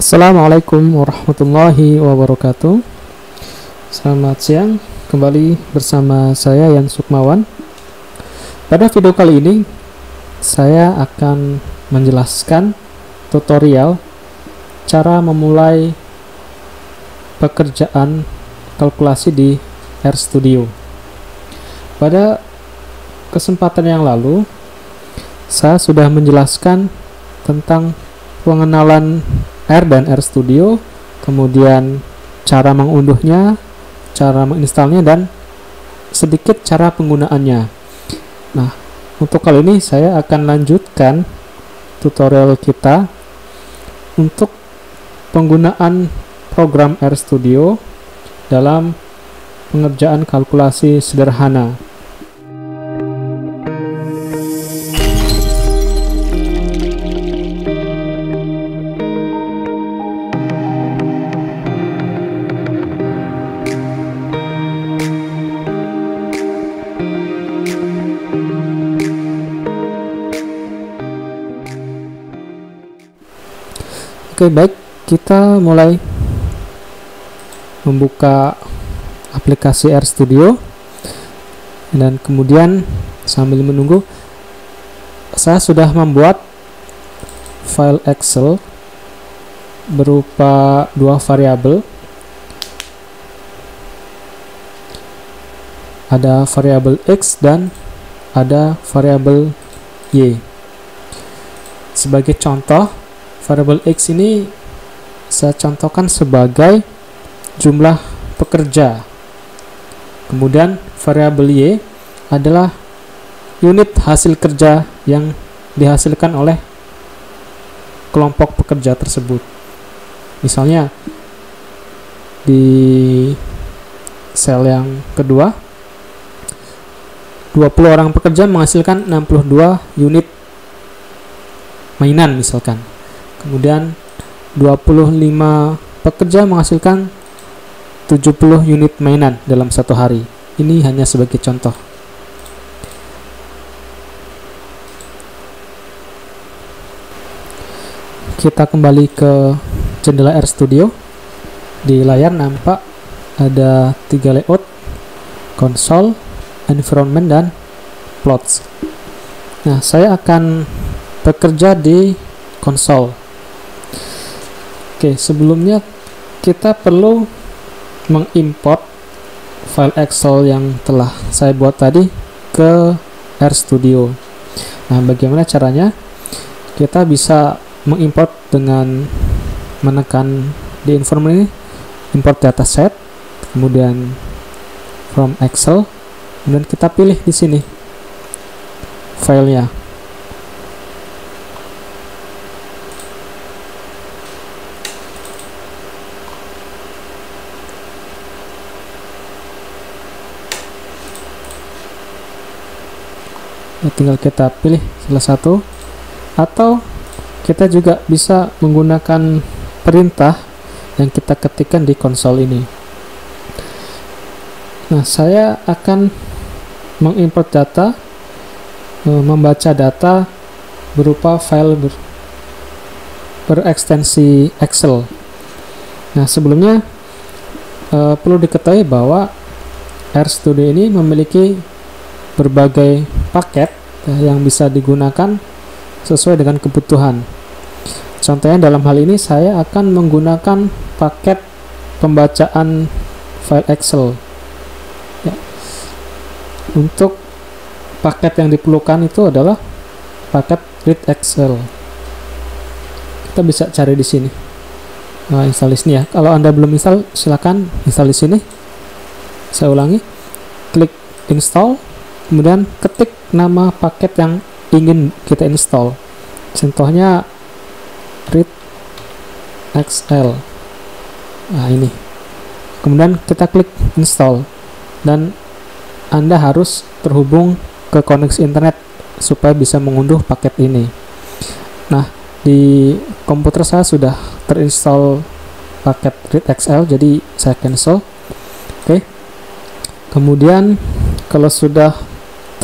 Assalamualaikum warahmatullahi wabarakatuh. Selamat siang, kembali bersama saya Yan Sukmawan. Pada video kali ini saya akan menjelaskan tutorial cara memulai pekerjaan kalkulasi di RStudio. Pada kesempatan yang lalu saya sudah menjelaskan tentang pengenalan R dan RStudio, kemudian cara mengunduhnya, cara menginstalnya, dan sedikit cara penggunaannya. Nah, untuk kali ini saya akan lanjutkan tutorial kita untuk penggunaan program RStudio dalam pengerjaan kalkulasi sederhana. Oke, baik, kita mulai membuka aplikasi RStudio, dan kemudian sambil menunggu saya sudah membuat file Excel berupa dua variabel, ada variabel X dan ada variabel Y. Sebagai contoh, variabel X ini saya contohkan sebagai jumlah pekerja. Kemudian variabel Y adalah unit hasil kerja yang dihasilkan oleh kelompok pekerja tersebut. Misalnya di sel yang kedua, 20 orang pekerja menghasilkan 62 unit mainan misalkan. Kemudian 25 pekerja menghasilkan 70 unit mainan dalam satu hari. Ini hanya sebagai contoh. Kita kembali ke jendela RStudio. Di layar nampak ada 3 layout: console, environment, dan plots. Nah, saya akan bekerja di console. Oke, sebelumnya kita perlu mengimport file Excel yang telah saya buat tadi ke RStudio. Nah, bagaimana caranya? Kita bisa mengimport dengan menekan di environment ini, import dataset, kemudian from Excel, kemudian kita pilih di sini filenya. Tinggal kita pilih salah satu, atau kita juga bisa menggunakan perintah yang kita ketikkan di konsol ini. Nah, saya akan mengimport data, membaca data berupa file berekstensi Excel. Nah, sebelumnya perlu diketahui bahwa RStudio ini memiliki berbagai paket yang bisa digunakan sesuai dengan kebutuhan. Contohnya dalam hal ini saya akan menggunakan paket pembacaan file Excel. Ya. Untuk paket yang diperlukan itu adalah paket read Excel. Kita bisa cari di sini. Nah, install di sini ya. Kalau Anda belum install, silakan install di sini. Saya ulangi. Klik install. Kemudian ketik nama paket yang ingin kita install. Contohnya read XL. Nah, ini. Kemudian kita klik install, dan Anda harus terhubung ke koneksi internet supaya bisa mengunduh paket ini. Nah, di komputer saya sudah terinstall paket read XL, jadi saya cancel. Oke. Kemudian kalau sudah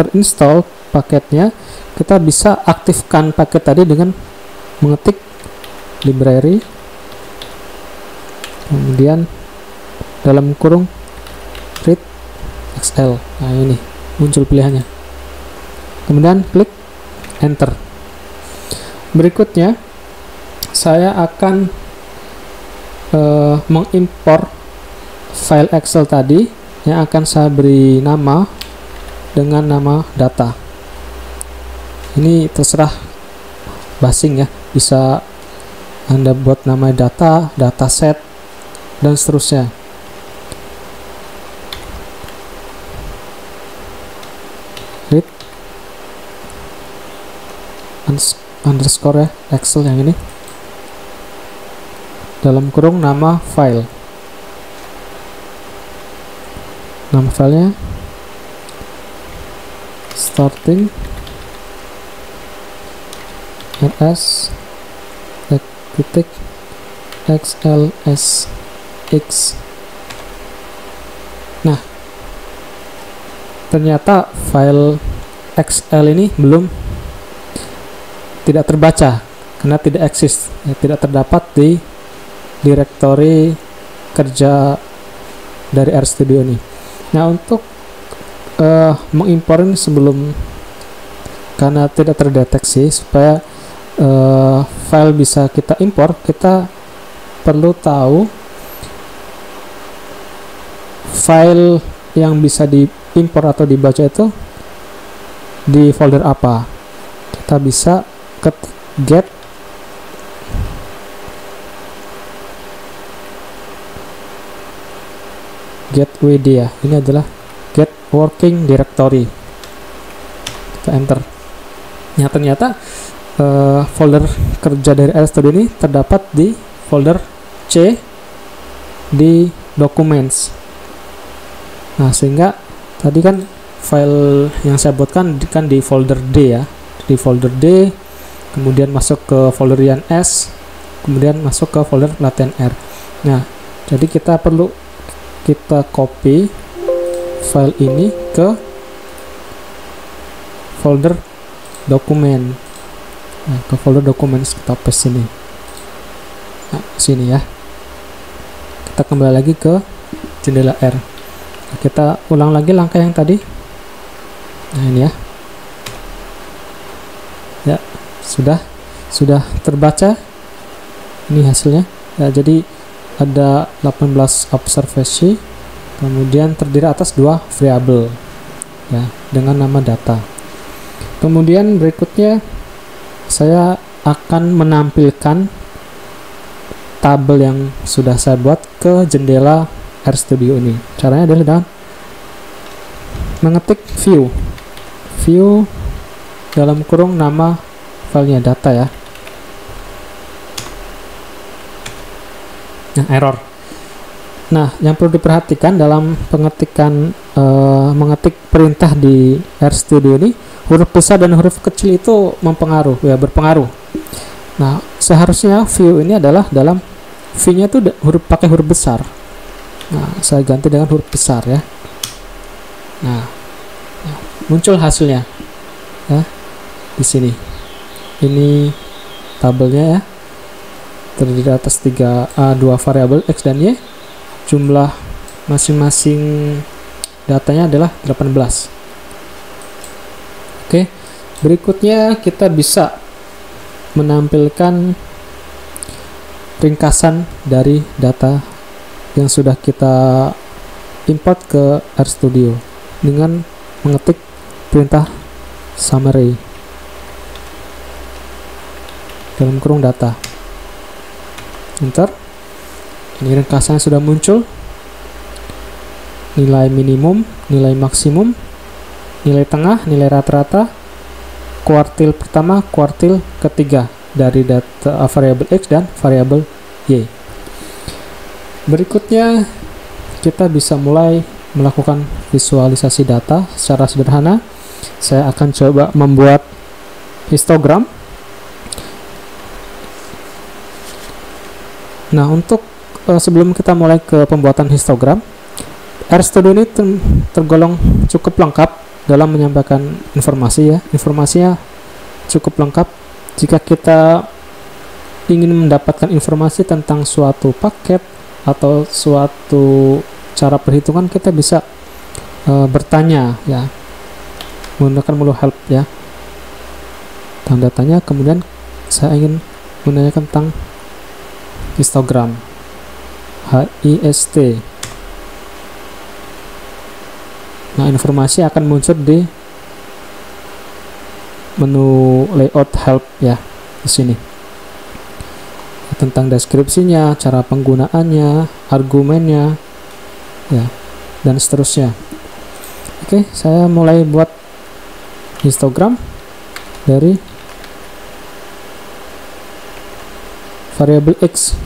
terinstall paketnya, kita bisa aktifkan paket tadi dengan mengetik library kemudian dalam kurung read XL. Nah, ini muncul pilihannya, kemudian klik enter. Berikutnya saya akan mengimpor file Excel tadi yang akan saya beri nama dengan nama data. Ini terserah basing ya, bisa Anda buat nama data, dataset, dan seterusnya. Read underscore ya, Excel yang ini, dalam kurung nama file. Nama filenya starting rs titik xlsx. Nah, ternyata file XL ini tidak terbaca karena tidak eksis, ya, tidak terdapat di direktori kerja dari RStudio ini. Nah, untuk mengimpor ini karena tidak terdeteksi, supaya file bisa kita impor, kita perlu tahu file yang bisa diimpor atau dibaca itu di folder apa. Kita bisa ketik get wd ya, ini adalah get working directory. Kita enter. Ya, ternyata folder kerja dari RStudio ini terdapat di folder C di documents. Nah, sehingga tadi kan file yang saya buatkan kan di folder D ya, di folder D, kemudian masuk ke folder yang S, kemudian masuk ke folder latihan R. Nah, jadi kita copy file ini ke folder dokumen. Nah, ke folder dokumen, kita paste sini. Nah, sini ya. Kita kembali lagi ke jendela R. Nah, kita ulang lagi langkah yang tadi. Nah, ini ya. Ya, sudah terbaca. Ini hasilnya. Ya, jadi ada 18 observasi, kemudian terdiri atas 2 variabel ya, dengan nama data. Kemudian berikutnya saya akan menampilkan tabel yang sudah saya buat ke jendela RStudio ini. Caranya adalah dengan mengetik view dalam kurung nama filenya data ya. Nah, error. Nah, yang perlu diperhatikan dalam pengetikan mengetik perintah di RStudio ini, huruf besar dan huruf kecil itu berpengaruh. Nah, seharusnya view ini adalah dalam V-nya itu pakai huruf besar. Nah, saya ganti dengan huruf besar ya. Nah, muncul hasilnya ya di sini. Ini tabelnya ya, terdiri atas 2 variabel X dan Y. Jumlah masing-masing datanya adalah 18. Oke, berikutnya kita bisa menampilkan ringkasan dari data yang sudah kita import ke RStudio dengan mengetik perintah summary dalam kurung data. Enter. Ini ringkasannya sudah muncul. Nilai minimum, nilai maksimum, nilai tengah, nilai rata-rata, kuartil pertama, kuartil ketiga dari data variabel X dan variabel Y. Berikutnya kita bisa mulai melakukan visualisasi data secara sederhana. Saya akan coba membuat histogram. Nah, untuk sebelum kita mulai ke pembuatan histogram, RStudio ini tergolong cukup lengkap dalam menyampaikan informasi ya. Informasinya cukup lengkap. Jika kita ingin mendapatkan informasi tentang suatu paket atau suatu cara perhitungan, kita bisa bertanya ya, menggunakan menu help ya, tanda tanya. Kemudian saya ingin menanyakan tentang histogram, HIST. Nah, informasi akan muncul di menu layout help ya, di sini, tentang deskripsinya, cara penggunaannya, argumennya ya, dan seterusnya. Oke, saya mulai buat histogram dari variabel X.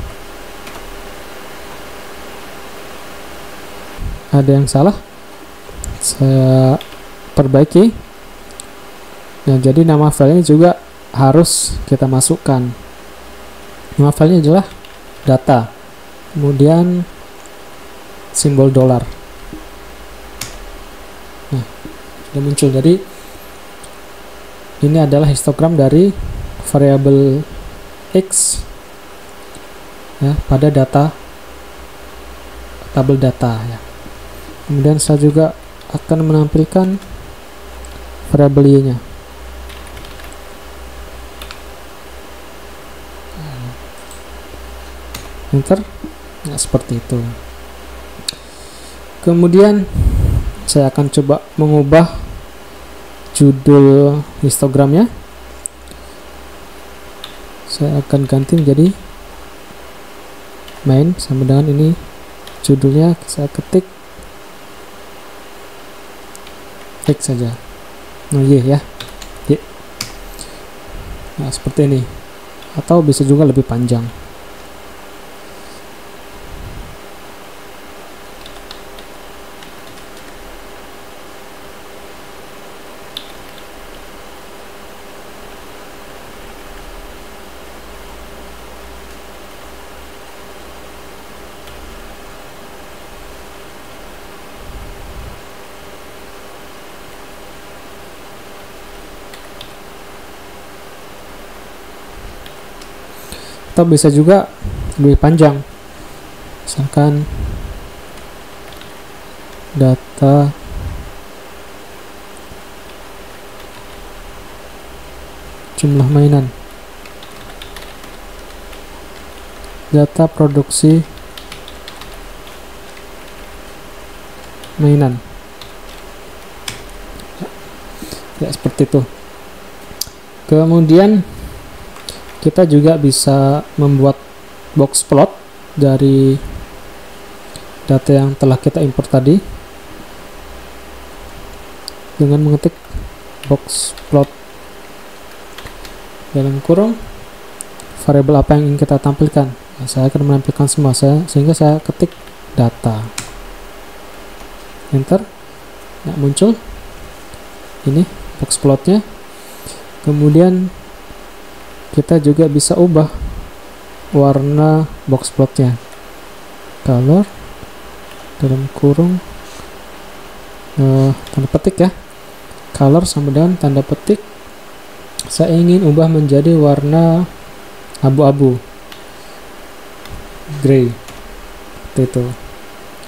Ada yang salah, saya perbaiki. Nah, jadi nama filenya juga harus kita masukkan. Nama filenya adalah data, kemudian simbol dolar. Nah, sudah muncul. Jadi ini adalah histogram dari variabel X ya, pada data tabel data ya. Kemudian saya juga akan menampilkan variabel Y-nya. Enter. Nah, seperti itu. Kemudian saya akan coba mengubah judul histogramnya. Saya akan ganti menjadi main, sama dengan ini judulnya saya ketik X saja. Nah, Y ya. Y. Nah, seperti ini. Atau bisa juga lebih panjang. Atau bisa juga lebih panjang, misalkan data jumlah mainan, data produksi mainan ya, seperti itu. Kemudian kita juga bisa membuat box plot dari data yang telah kita import tadi dengan mengetik box plot dalam kurung variabel apa yang ingin kita tampilkan. Nah, saya akan menampilkan semua sehingga saya ketik data, enter. Nah, muncul ini box plotnya. Kemudian kita juga bisa ubah warna box plotnya, color dalam kurung tanda petik ya, color sama dengan tanda petik, saya ingin ubah menjadi warna abu-abu, gray, seperti itu.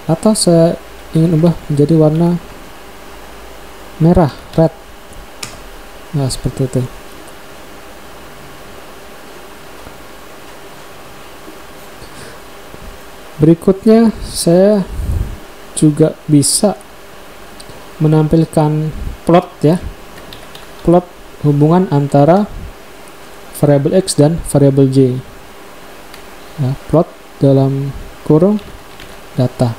Atau saya ingin ubah menjadi warna merah, red. Nah, seperti itu. Berikutnya saya juga bisa menampilkan plot ya, plot hubungan antara variabel X dan variabel Y ya, plot dalam kurung data.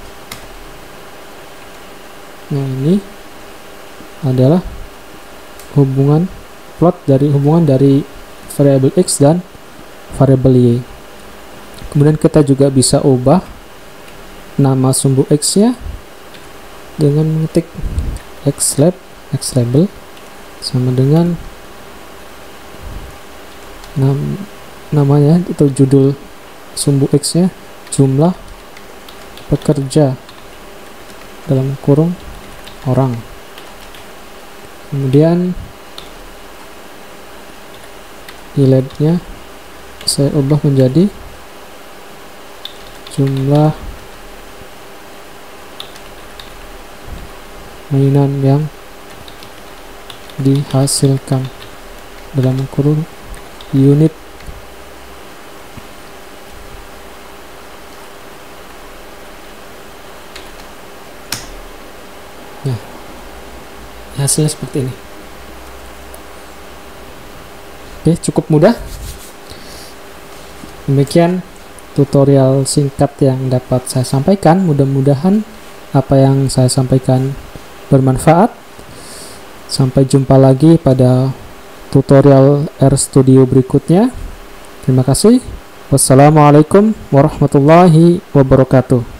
Nah, ini adalah hubungan dari variabel X dan variabel Y. Kemudian kita juga bisa ubah nama sumbu X nya dengan mengetik xlabel sama dengan namanya atau judul sumbu X nya jumlah pekerja dalam kurung orang. Kemudian lab nya saya ubah menjadi jumlah mainan yang dihasilkan dalam kurung unit. Nah, hasilnya seperti ini. Oke, cukup mudah. Demikian tutorial singkat yang dapat saya sampaikan. Mudah-mudahan apa yang saya sampaikan bermanfaat. Sampai jumpa lagi pada tutorial RStudio berikutnya. Terima kasih. Wassalamualaikum warahmatullahi wabarakatuh.